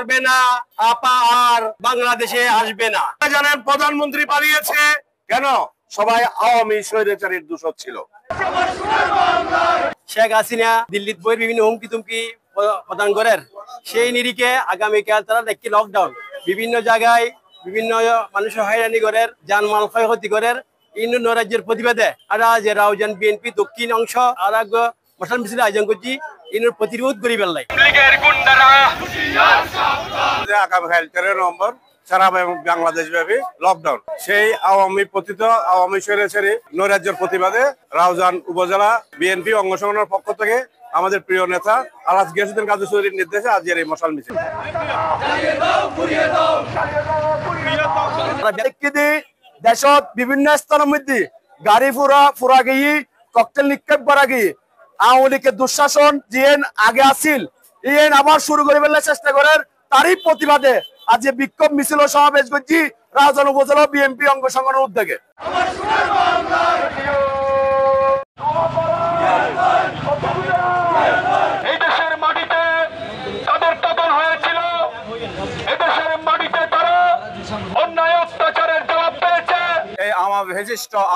করবে না, আপা আর বাংলাদেশে আসবে না। জানেন প্রধানমন্ত্রী পালিয়েছে কেন? সবাই আওয়ামী স্বৈরাচারীর দূষক ছিল। শেখ হাসিনা দিল্লির বই বিভিন্ন হুমকি তুমকি প্রদান করেন, সেই নিরিখে আগামীকাল তারা একটি লকডাউন বিভিন্ন জায়গায় বিভিন্ন মানুষের হয়রানি করেন, জানমাল ক্ষয়ক্ষতি করেন। ইউনিয়ন রাজ্যের প্রতিবাদে আর যে রাউজান বিএনপি দক্ষিণ অংশ আর মশাল মিছিল আয়োজন করছি ইউনিয়ন প্রতিরোধ করি বেলায়। আগামীকাল 13 নভেম্বর সারা বাংলাদেশ ব্যাপী লকডাউন। সেই আওয়ামী পতিত আওয়ামী স্বৈরাচারী নৈরাজ্যের প্রতিবাদে রাউজান উপজেলা বিএনপি অঙ্গ সংগঠনের পক্ষ থেকে আমাদের প্রিয় নেতা আলহাজ গিয়াসউদ্দিন কাজী চৌধুরীর নির্দেশে আজকের এই মশাল মিছিল। দেশত বিভিন্ন স্থানের মধ্যে গাড়ি ফুরা গিয়ে ককটেল নিক্ষেপ করা গিয়ে আওয়ামী লীগের দুঃশাসন যেন আগে আসিল ইয়েন আবার শুরু করে ফেলার চেষ্টা করার তারই প্রতিবাদে আজ বিক্ষোভ মিছিল ও সমাবেশ করছি রাউজান উপজেলা বিএনপি অঙ্গ সংগঠনের উদ্যোগে।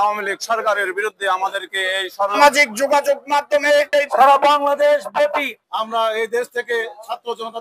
আওয়ামী লীগ সরকারের বিরুদ্ধে আমাদেরকে এই সামাজিক যোগাযোগ মাধ্যমে সারা বাংলাদেশ ব্যাপী আমরা এই দেশ থেকে ছাত্র জনতা